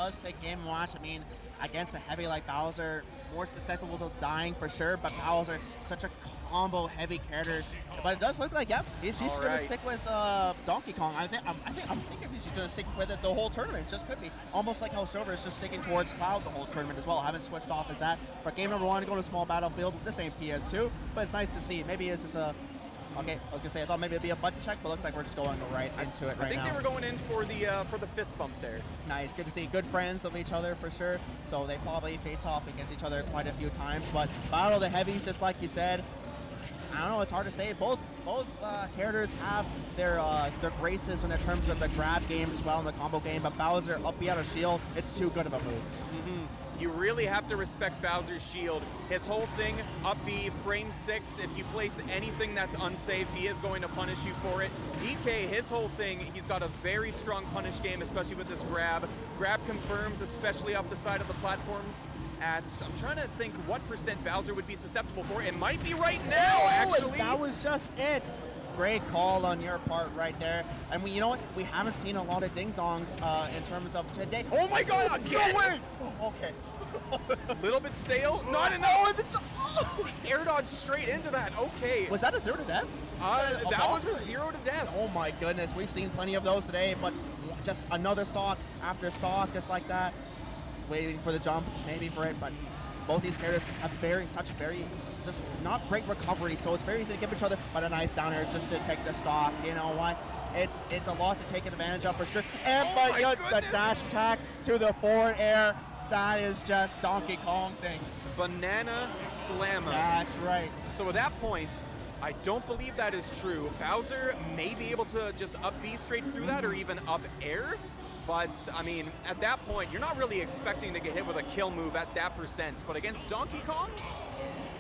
does pick Game & Watch, I mean, against a heavy like Bowser, more susceptible to dying for sure, but Bowser, such a combo-heavy character. But it does look like, yep, he's just going to stick with Donkey Kong. I'm thinking he's just going to stick with it the whole tournament. It just could be. Almost like how Silver is just sticking towards Cloud the whole tournament as well. I haven't switched off as that. But game number 1, going to small battlefield. This ain't PS2, but it's nice to see. Maybe it's just a... Okay, I was gonna say I thought maybe it'd be a button check, but looks like we're just going right into it right now. I think they were going in for the fist bump there. Nice, good to see. Good friends of each other for sure. So they probably face off against each other quite a few times. But Battle of the Heavies, just like you said, I don't know. It's hard to say. Both characters have their graces in terms of the grab game as well in the combo game. But Bowser up B out of shield, it's too good of a move. You really have to respect Bowser's shield. His whole thing, up B, frame 6, if you place anything that's unsafe, he is going to punish you for it. DK, his whole thing, he's got a very strong punish game, especially with this grab. Grab confirms, especially off the side of the platforms. I'm trying to think what % Bowser would be susceptible for. It might be right now, actually. That was just it. Great call on your part right there. And you know what? We haven't seen a lot of ding-dongs in terms of today. Oh my god, again! No way! Oh, okay. Little bit stale, not enough. Air dodge straight into that, okay. Was that a 0 to death? That was a 0 to death. Oh my goodness, we've seen plenty of those today, but just another stock after stock, just like that. Waiting for the jump, maybe for it, but both these characters have just not great recovery, so it's very easy to give each other, but a nice down air just to take the stock. You know what? It's a lot to take advantage of for sure. And the dash attack to the forward air, that is just Donkey Kong things. Banana slammer. That's right. So at that point, I don't believe that is true. Bowser may be able to just up B straight through that or even up air. But, I mean, at that point, you're not really expecting to get hit with a kill move at that %. But against Donkey Kong,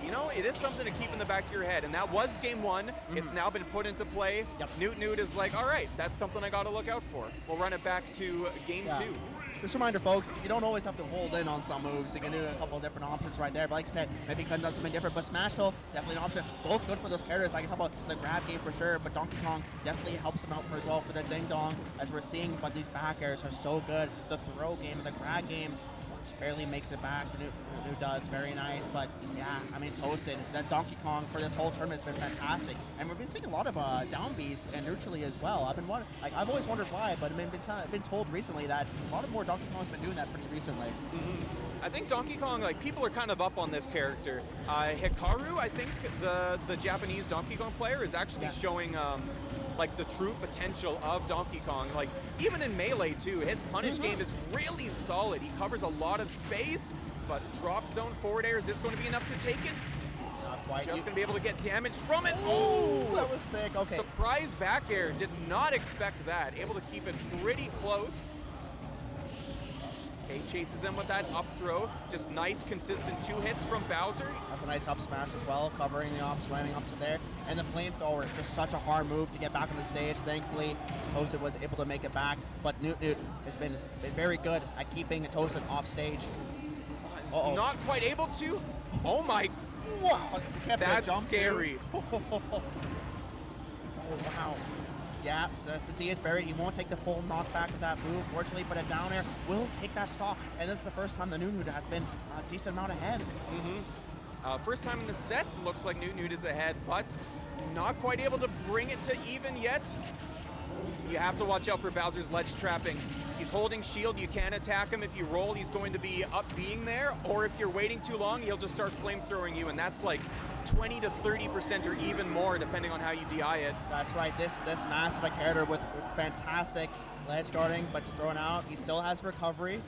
you know, it is something to keep in the back of your head. And that was game 1. It's now been put into play. Yep. NootNoot is like, all right, that's something I got to look out for. We'll run it back to game 2. Just a reminder, folks, you don't always have to hold in on some moves. You can do a couple of different options right there. But like I said, maybe you could have done something different. But Smashville, definitely an option. Both good for those characters. I can talk about the grab game for sure, but Donkey Kong definitely helps them out for as well for the ding-dong, as we're seeing. But these back airs are so good. The throw game and the grab game just barely makes it back. The new does, very nice. But yeah, I mean, Toasted, that Donkey Kong for this whole tournament has been fantastic. And we've been seeing a lot of down Bs and neutrally as well. I've always wondered why, but I've been told recently that a lot of more Donkey Kong's been doing that pretty recently. I think Donkey Kong, like, people are kind of up on this character. Hikaru, I think the Japanese Donkey Kong player, is actually showing like the true potential of Donkey Kong. Like, even in Melee too, his punish game is really solid. He covers a lot of space, but drop zone forward air, is this going to be enough to take it? Not quite. Just going to be able to get damaged from it. Oh, that was sick. Okay. Surprise back air, did not expect that. Able to keep it pretty close. Okay, chases him with that up throw. Just nice, consistent 2 hits from Bowser. That's a nice up smash as well, covering the ops, landing ups there. And the flamethrower, just such a hard move to get back on the stage. Thankfully, Toasted was able to make it back, but NootNoot has been very good at keeping Toasted off stage. Not quite able to. Oh my! Wow, that's scary. Oh wow. Yeah, so since he is buried, he won't take the full knockback of that move, fortunately, but a down air will take that stock. And this is the first time the NootNoot has been a decent amount ahead. First time in the set, looks like NootNoot is ahead, but not quite able to bring it to even yet. You have to watch out for Bowser's ledge trapping. He's holding shield, you can attack him. If you roll, he's going to be up being there, or if you're waiting too long, he'll just start flamethrowing you, and that's like 20 to 30% or even more, depending on how you DI it. That's right, this massive character with fantastic ledge guarding, but just throwing out, he still has recovery.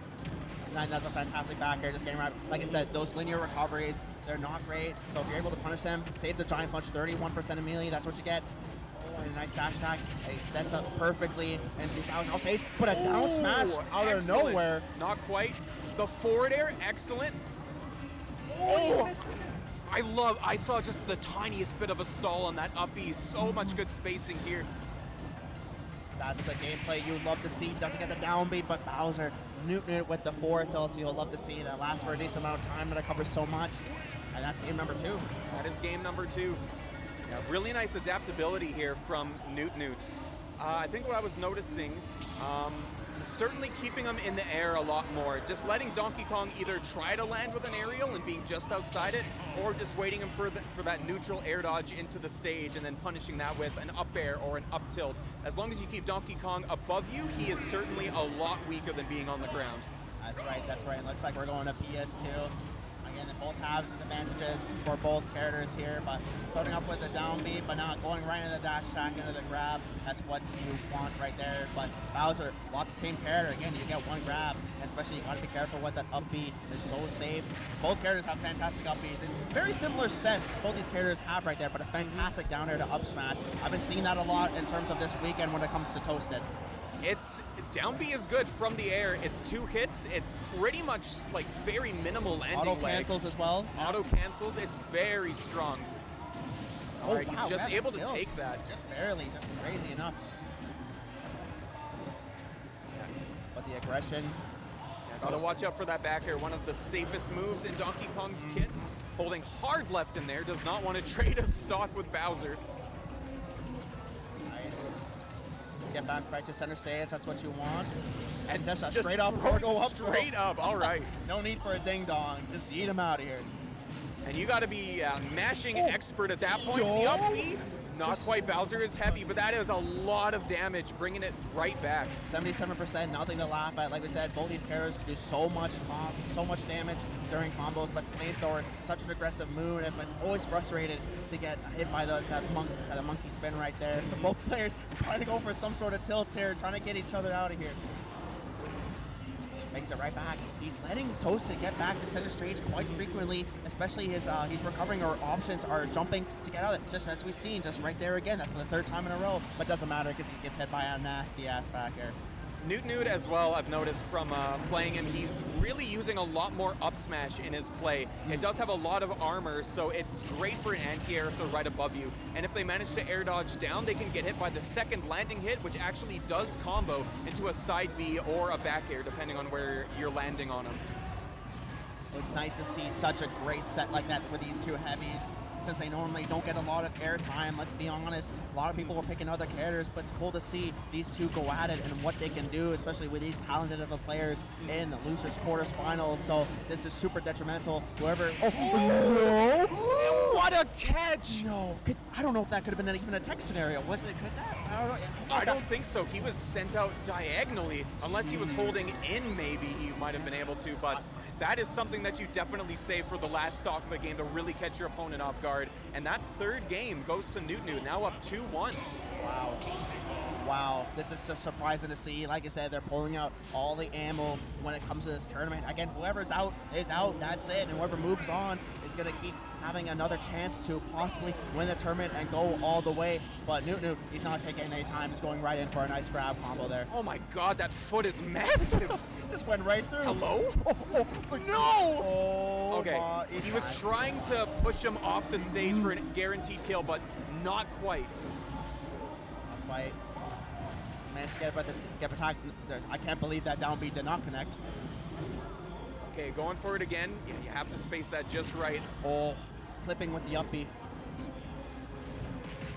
And that's a fantastic back air, just getting right. Like I said, those linear recoveries, they're not great. So if you're able to punish them, save the giant punch 31% immediately, that's what you get. Oh, and a nice dash attack. He sets up perfectly into Bowser off stage, but a down smash out of nowhere. Not quite. The forward air, excellent. I saw just the tiniest bit of a stall on that up B. So much good spacing here. That's the gameplay you would love to see. Doesn't get the down B, but Bowser, NootNoot with the forward tilt, you'll love to see. That lasts for a decent amount of time, and it covers so much. And that's game number 2. That is game number 2. Yeah, really nice adaptability here from NootNoot. I think what I was noticing, certainly keeping him in the air a lot more. Just letting Donkey Kong either try to land with an aerial and being just outside it, or just waiting him for that neutral air dodge into the stage and then punishing that with an up air or an up tilt. As long as you keep Donkey Kong above you, he is certainly a lot weaker than being on the ground. That's right, that's right. It looks like we're going to BS2. Again, it both have its advantages for both characters here, but starting up with the down B, but not going right into the dash attack, into the grab. That's what you want right there. But Bowser, a lot the same character. Again, you get one grab, especially you got to be careful with that up B. They're so safe. Both characters have fantastic up Bs. It's very similar sets both these characters have right there, but a fantastic down air to up smash. I've been seeing that a lot in terms of this weekend when it comes to Toasted. It's down B is good from the air. It's 2 hits. It's pretty much like very minimal landing Auto lag. cancels as well. Auto cancels. It's very strong. All right, wow, he's just able to killed. take that. Just barely, just crazy enough. But the aggression. Gotta watch out for that back air. One of the safest moves in Donkey Kong's kit. Holding hard left in there. Does not want to trade a stock with Bowser. Nice. Get back right to center stage. That's what you want. And just a Just straight up or go up. Straight up. All right. No need for a ding dong. Just eat him out of here. And you got to be mashing expert at that point. Yo. The up B, not quite. Bowser is heavy, but that is a lot of damage, bringing it right back. 77%, nothing to laugh at. Like we said, both these characters do so much damage during combos, but Flamethrower, such an aggressive move, and it's always frustrated to get hit by the monkey spin right there. Both players trying to go for some sort of tilts here, trying to get each other out of here. Makes it right back. He's letting Toasted get back to center stage quite frequently, especially his he's recovering, or options are jumping to get out of it, just as we've seen, just right there again. That's for the 3rd time in a row, but doesn't matter because he gets hit by a nasty ass back air. NootNoot as well, I've noticed from playing him, he's really using a lot more up smash in his play. It does have a lot of armor, so it's great for an anti-air if they're right above you. And if they manage to air dodge down, they can get hit by the second landing hit, which actually does combo into a side B or a back air, depending on where you're landing on him. It's nice to see such a great set like that with these two heavies, since they normally don't get a lot of airtime. Let's be honest, a lot of people were picking other characters, but it's cool to see these two go at it and what they can do, especially with these talented of the players in the losers quarters finals. So this is super detrimental. Whoever, no! What a catch! No, I don't know if that could have been even a tech scenario. Was it? Could that? I don't know. I don't think so. He was sent out diagonally, unless he was holding in. Maybe he might have been able to, but that is something that you definitely save for the last stock of the game to really catch your opponent off guard. And that 3rd game goes to NootNoot, now up 2-1. Wow. Wow, this is just surprising to see. Like I said, they're pulling out all the ammo when it comes to this tournament. Again, whoever's out is out, that's it. And whoever moves on is going to keep having another chance to possibly win the tournament and go all the way. But NootNoot, he's not taking any time. He's going right in for a nice grab combo there. Oh my god, that foot is massive! Just went right through. Hello? No! Oh, okay, he was trying to push him off the stage for a guaranteed kill, but not quite. Not quite. Managed to get attacked. I can't believe that down B did not connect. Okay, going for it again. Yeah, you have to space that just right. Oh, clipping with the up B.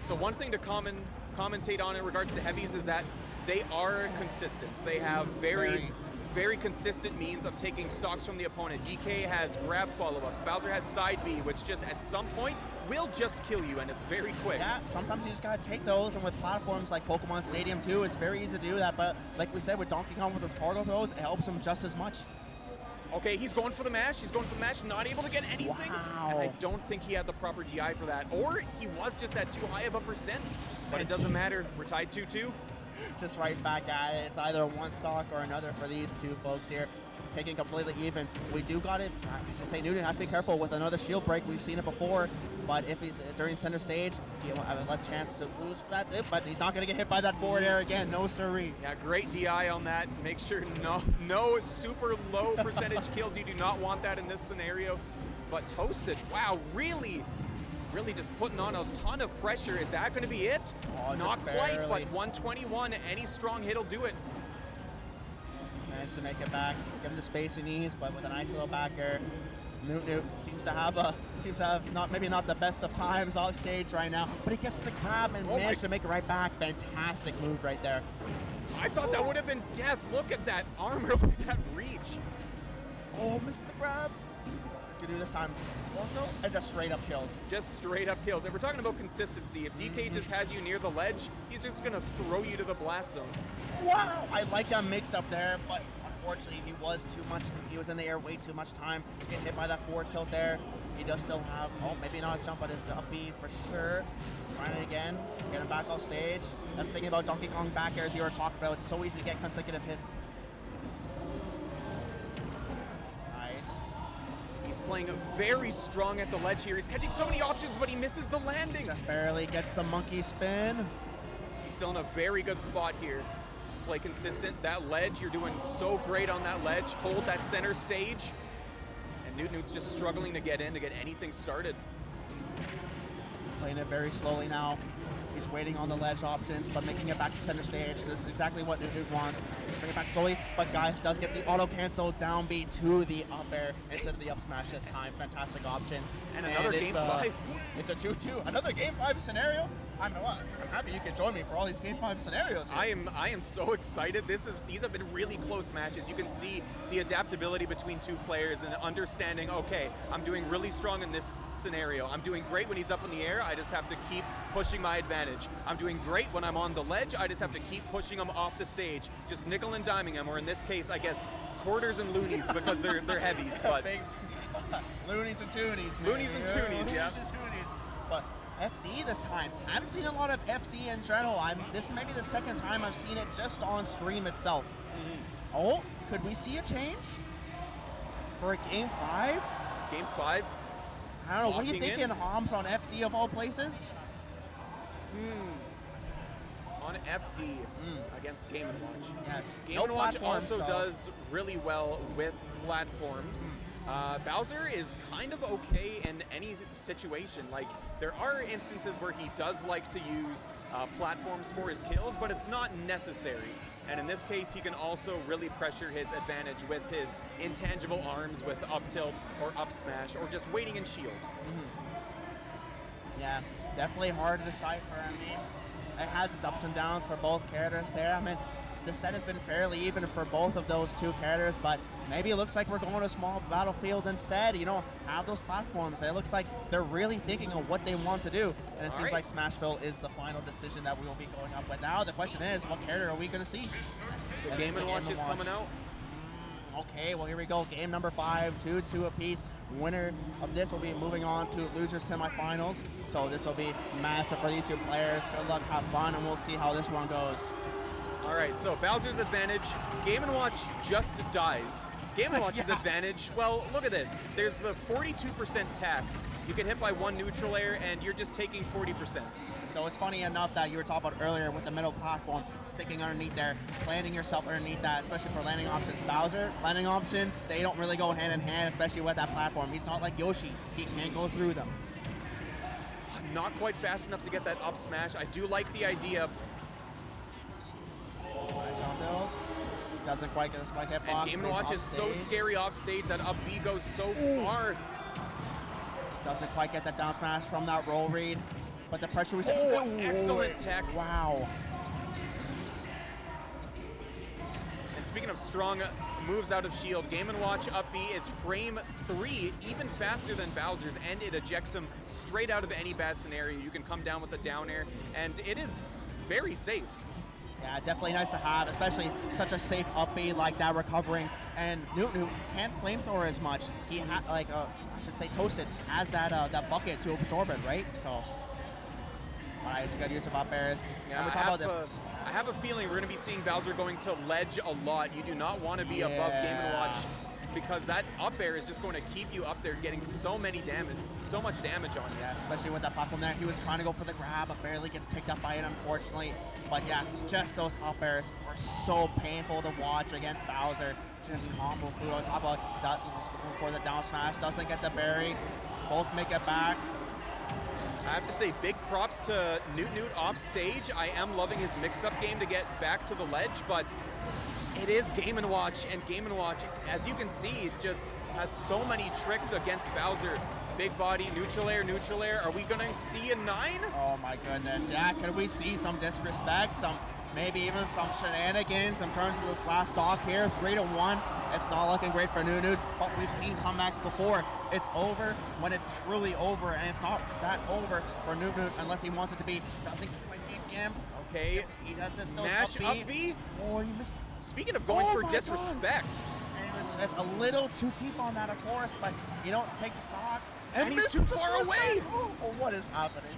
So one thing to commentate on in regards to heavies is that they are consistent. They have very consistent means of taking stocks from the opponent. DK has grab follow-ups. Bowser has side B, which just at some point will just kill you, and it's very quick. Yeah, sometimes you just gotta take those, and with platforms like Pokemon Stadium 2, it's very easy to do that, but like we said with Donkey Kong with those cargo throws, it helps him just as much. Okay, he's going for the mash. He's going for the mash, not able to get anything. Wow. And I don't think he had the proper DI for that, or he was just at too high of a percent, but it doesn't matter. We're tied 2-2. Just right back at it. It's either one stock or another for these two folks here. Taking completely even. We do got it. I should say NootNoot has to be careful with another shield break. We've seen it before, but if he's during center stage, he'll have a less chance to lose that. But he's not going to get hit by that forward air again. No siree. Yeah, great DI on that. Make sure no super low percentage kills. You do not want that in this scenario. But Toasted, wow, really just putting on a ton of pressure. Is that going to be it? Oh, not quite, but 121. Any strong hit will do it. Managed to make it back, give him the space he needs, but with a nice little back air. NootNoot seems to have maybe not the best of times on stage right now, but he gets the grab and manages to make it right back. Fantastic move right there. I thought that would have been death. Look at that armor, look at that reach. Oh, missed the grab. He's gonna do this time. And just straight up kills. Just straight up kills. And we're talking about consistency. If DK just has you near the ledge, he's just gonna throw you to the blast zone. Wow! I like that mix up there, but unfortunately he was too much. He was in the air way too much time to get hit by that forward tilt there. He does still have, oh, maybe not his jump, but his up B for sure. Trying it again, get him back off stage. That's the thing about Donkey Kong back airs you were talking about. It's so easy to get consecutive hits. Nice. He's playing very strong at the ledge here. He's catching so many options, but he misses the landing. Just barely gets the monkey spin. He's still in a very good spot here. Just play consistent. That ledge, you're doing so great on that ledge. Hold that center stage. And NootNoot's just struggling to get in, to get anything started. Playing it very slowly now. He's waiting on the ledge options, but making it back to center stage. This is exactly what NootNoot wants. Bring it back slowly, but guys, does get the auto cancel down B to the up air instead of the up smash this time. Fantastic option. And another game 5. It's a 2-2. Another game 5 scenario. I'm happy you can join me for all these game 5 scenarios here. I am so excited. These have been really close matches. You can see the adaptability between two players and understanding, okay, I'm doing really strong in this scenario. I'm doing great when he's up in the air. I just have to keep pushing my advantage. I'm doing great when I'm on the ledge. I just have to keep pushing him off the stage, just nickel and diming him, or in this case, I guess, quarters and loonies because they're heavies. But loonies and toonies, man. Loonies and toonies, yeah. Loonies and toonies. But FD this time. I haven't seen a lot of FD in general. This may be the second time I've seen it just on stream itself. Oh, could we see a change for a game 5? Game 5? I don't know. What are you thinking, Homs, on FD of all places? On FD against Game & Watch. Yes. Game & Watch also does really well with platforms. Bowser is kind of okay in any situation. Like, there are instances where he does like to use platforms for his kills, but it's not necessary. And in this case, he can also really pressure his advantage with his intangible arms with up tilt or up smash or just waiting in shield. Yeah, definitely hard to decipher. I mean, it has its ups and downs for both characters there. I mean, the set has been fairly even for both of those two characters, but maybe it looks like we're going to a small battlefield instead. You know, have those platforms. It looks like they're really thinking of what they want to do, and it seems like Smashville is the final decision that we will be going up with. Now the question is, what character are we going to see? The Game & Watch is coming out. Okay, well here we go. Game number 5, 2-2 apiece. Winner of this will be moving on to loser semifinals. So this will be massive for these two players. Good luck, have fun, and we'll see how this one goes. All right, so Bowser's advantage. Game & Watch just dies. Game & Watch's advantage, well, look at this. There's the 42% tax. You get hit by one neutral air, and you're just taking 40%. So it's funny enough that you were talking about earlier with the middle platform, sticking underneath there, landing yourself underneath that, especially for landing options. Bowser, landing options, they don't really go hand in hand, especially with that platform. He's not like Yoshi. He can't go through them. Not quite fast enough to get that up smash. I do like the idea. Nice on tilts. Doesn't quite get the spike hitbox. And Game & Watch is so scary off stage. That up B goes so far. Doesn't quite get that down smash from that roll read. But the pressure we see. Excellent tech. Wow. And speaking of strong moves out of shield, Game & Watch up B is frame 3, even faster than Bowser's, and it ejects him straight out of any bad scenario. You can come down with the down air, and it is very safe. Yeah, definitely nice to have, especially such a safe up B like that recovering. And NootNoot can't flamethrower as much. He I should say Toasted has that that bucket to absorb it, right? So nice, good use of up airs. Yeah, I have a feeling we're going to be seeing Bowser going to ledge a lot. You do not want to be above Game & Watch, because that up air is just going to keep you up there getting so much damage on you. Yeah, especially with that platform there. He was trying to go for the grab, but barely gets picked up by it, unfortunately. But yeah, just those up airs are so painful to watch against Bowser. Just combo food. I was talking about that, he was going for the down smash, doesn't get the berry. Both make it back. I have to say, big props to NootNoot off stage. I am loving his mix-up game to get back to the ledge, but it is Game & Watch, and Game & Watch, as you can see, just has so many tricks against Bowser. Big body, neutral air, neutral air. Are we going to see a 9? Oh my goodness, yeah, could we see some disrespect, some maybe even some shenanigans in terms of this last stock here. 3-1. It's not looking great for NootNoot, but we've seen comebacks before. It's over when it's truly over, and it's not that over for NootNoot unless he wants it to be. Doesn't quite get gimped. Okay. He does it still. Mash up B. Oh, he missed. Speaking of going Oh for my disrespect. And he was just a little too deep on that, of course, but you know, takes a stock. And he's too misses the far first away. time. Oh, what is happening?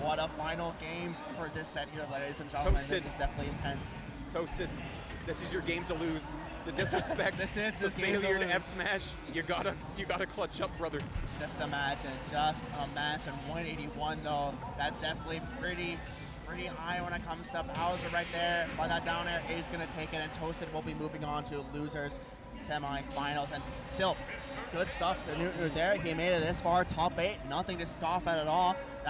What a final game for this set here, ladies and gentlemen. Toasted. This is definitely intense. Toasted. This is your game to lose. The disrespect. This is the his game to failure to lose. F smash. You gotta clutch up, brother. Just imagine 181 though. That's definitely pretty high when it comes to Bowser right there. But that down air is gonna take it, and Toasted will be moving on to losers semifinals. And still, good stuff to NootNoot there. He made it this far, top 8, nothing to scoff at all.